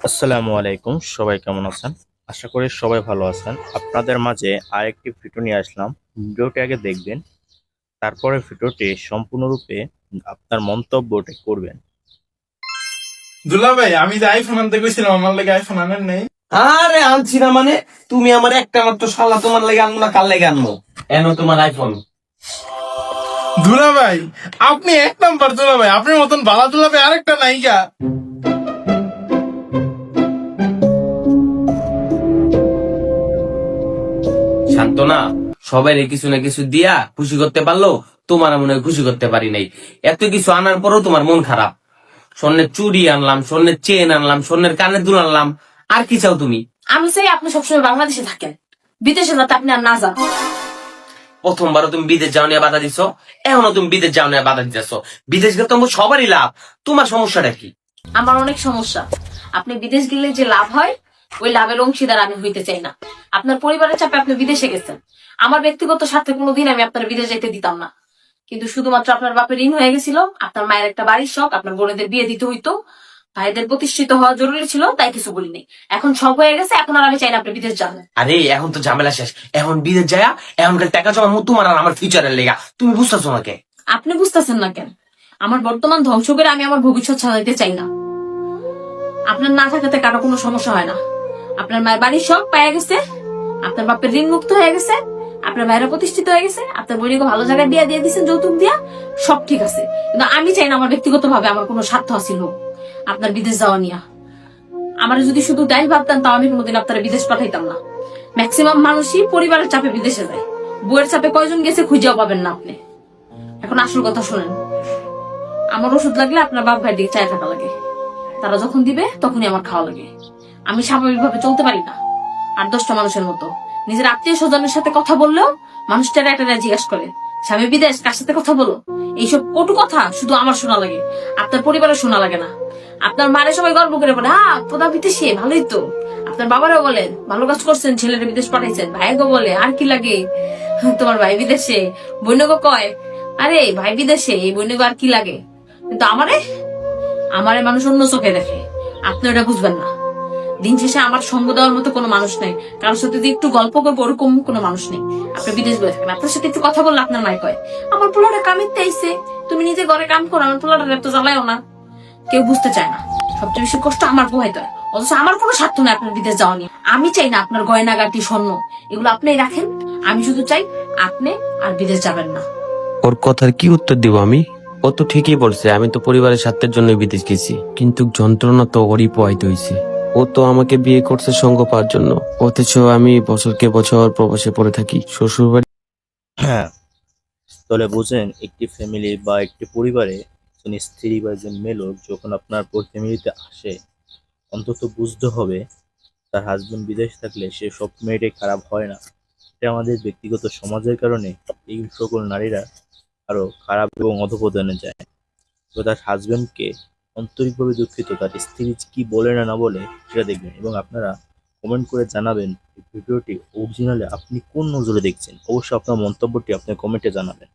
আসসালামু আলাইকুম, সবাই কেমন আছেন? আশা করি সবাই ভালো আছেন। আপনাদের মাঝে আরেকটি ভিডিও নিয়ে আসলাম। ভিডিওটি আগে দেখবেন, তারপরে ভিডিওটি সম্পূর্ণরূপে আপনার মন্তব্যটি করবেন। দুলা ভাই, আমি যে আইফোন আনতে গেছিলাম, আমার লাগে আইফোন আনেন নেই? আরে আনছি না মানে? তুমি আমার একটা মাত্র শালা, তোমার লাগে আনবো না কার লাগে আনবো? এনো তোমার আইফোন। দুলা ভাই, আপনি এক নাম্বার দুলা ভাই, আপনার মতন বালা দুলা ভাই আরেকটা নাইকা। শান্তনা, সবাই কিছু না কিছু দিয়া খুশি করতে পারলো, তোমার মনে হয় খুশি করতে পারি নাই। এত কিছু আনার পরেও তোমার মন খারাপ। স্বর্ণের চুড়ি আনলাম, স্বর্ণের চেন আনলাম, স্বর্ণের কানের দুল আনলাম, আর কি চাও তুমি? আমি চাই আপনি সবসময় বাংলাদেশে থাকেন, বিদেশে যাতে আপনি আর না যান। প্রথমবারও তুমি বিদেশ যাও নিয়ে বাধা দিছো, এখনো তুমি বিদেশ যাও নিয়ে বাধা দিতেছ। বিদেশ গেলে তোমার সবারই লাভ, তোমার সমস্যাটা কি? আমার অনেক সমস্যা। আপনি বিদেশ গেলে যে লাভ হয়, ওই লাভের অংশীদার আমি হইতে চাই না। আপনার পরিবারের চাপে আপনি বিদেশে গেছেন, আমার ব্যক্তিগত স্বার্থে কোনোদিন আমি আপনার বিদেশ যেতে দিতাম না। কিন্তু শুধুমাত্র আপনার বাপের ঋণ হয়ে গেছিল, আপনার মায়ের একটা বাড়ির শখ, আপনার বোনেদের বিয়ে দিতে হইতো, ভাইদের প্রতিষ্ঠিত হওয়া জরুরি ছিল, তাই কিছু বলিনি। এখন সব হয়ে গেছে, এখন আর আমি চাই না আপনি বিদেশ যান। আরে এখন তো ঝামেলা শেষ, এখন বিদেশ যায়, এখন কাল টাকা জমা তোমার আর আমার ফিউচারের লেগা, তুমি বুঝতেছো না কে? আপনি বুঝতেছেন না কেন? আমার বর্তমান ধ্বংস করে আমি আমার ভবিষ্যৎ সাজাইতে চাই না। আপনার না থাকাতে কারো কোনো সমস্যা হয় না। আপনার মায়ের বাড়ির শখ পাওয়া গেছে, আপনার বাপের ঋণ মুক্ত হয়ে গেছে, আপনার ভাইরা প্রতিষ্ঠিত হয়ে গেছে, আপনার বোনকে ভালো জায়গায় বিয়ে দিয়ে দিচ্ছেন যৌতুক দিয়া, সব ঠিক আছে। কিন্তু আমি চাই না আমার ব্যক্তিগত ভাবে আমার কোনো স্বার্থ হাসিল হোক আপনার বিদেশ যাওয়া নিয়ে। আমার যদি শুধু তাই ভাবতেন, তাও আমি কোনোদিন আপনারা বিদেশ পাঠাইতাম না। ম্যাক্সিমাম মানুষই পরিবারের চাপে বিদেশে যায়, বউয়ের চাপে কয়জন গেছে খুঁজেও পাবেন না আপনি। এখন আসল কথা শোনেন, আমার ওষুধ লাগলে আপনার বাপ ভাইয়ের দিকে চায় থাকা লাগে, তারা যখন দিবে তখনই আমার খাওয়া লাগে। আমি স্বাভাবিকভাবে চলতে পারি না আর 10টা মানুষের মতো। নিজের আত্মীয় স্বজনের সাথে কথা বললেও মানুষটারা একটা জিজ্ঞাসা করে, স্বামী বিদেশ, কার সাথে কথা বলো? এইসব কটু কথা শুধু আমার শোনা লাগে, আপনার পরিবারের শোনা লাগে না। আপনার মারে সবাই গর্ব করে বলে, হ্যাঁ তোরা বিদেশে ভালোই তো। আপনার বাবারাও বলেন ভালো কাজ করছেন, ছেলের বিদেশ পাঠাইছেন। ভাইগো বলে আর কি লাগে, তোমার ভাই বিদেশে। বৈনগো কয়, আরে ভাই বিদেশে, এই বৈনগো আর কি লাগে। কিন্তু আমারে আমারে মানুষ অন্য চোখে দেখে, আপনি ওটা বুঝবেন না। দিন শেষে আমার সঙ্গ দেওয়ার মতো কোনো মানুষ নেই, কারোর সাথে যদি একটু গল্প করবো ওরকম কোনো মানুষ নেই। আপনি বিদেশ বয়ে থাকেন, আপনার সাথে একটু কথা বললে আপনার মায় কয়, আমার পোলাটা কামিতে আইছে, তুমি নিজে ঘরে কাম করো, আমার পোলাটা তো জ্বালায়ও না। কেউ বুঝতে চায় না, সবচেয়ে বেশি কষ্ট আমার পোহাইতে হয়। অথচ আমার কোনো স্বার্থ নেই আপনার বিদেশ যাওয়া নিয়ে। আমি চাই না আপনার গয়নাগাটি স্বর্ণ এগুলো আপনি রাখেন, আমি শুধু চাই আপনি আর বিদেশ যাবেন না। ওর কথার কি উত্তর দিব আমি? ও তো ঠিকই বলছে, আমি তো পরিবারের স্বার্থের জন্য বিদেশ গেছি, কিন্তু যন্ত্রণা তো ওরই পোহাইতে হয়েছে। ও তো আমাকে বিয়ে করছে সঙ্গ পাওয়ার জন্য, অথচ আমি বছরকে বছর প্রবাসে পড়ে থাকি শ্বশুর বাড়ি। হ্যাঁ, তাহলে বুঝেন, একটি ফ্যামিলি বা একটি পরিবারে একজন স্ত্রী বা একজন মেয়ে লোক যখন আপনার ফ্যামিলিতে আসে, অন্তত বুঝতে হবে তার হাজবেন্ড বিদেশ থাকলে সে সব মেয়েটাই খারাপ হয় না। এটা আমাদের ব্যক্তিগত সমাজের কারণে এই সকল নারীরা আরো খারাপ এবং অধঃপতনে যায়। তো তার হাজবেন্ডকে আন্তরিকভাবে দুঃখিত, তার স্ত্রী কি বলে না না বলে সেটা দেখবেন, এবং আপনারা কমেন্ট করে জানাবেন এই ভিডিওটি অরিজিনালি আপনি কোন নজরে দেখছেন। অবশ্যই আপনার মন্তব্যটি আপনার কমেন্টে জানাবেন।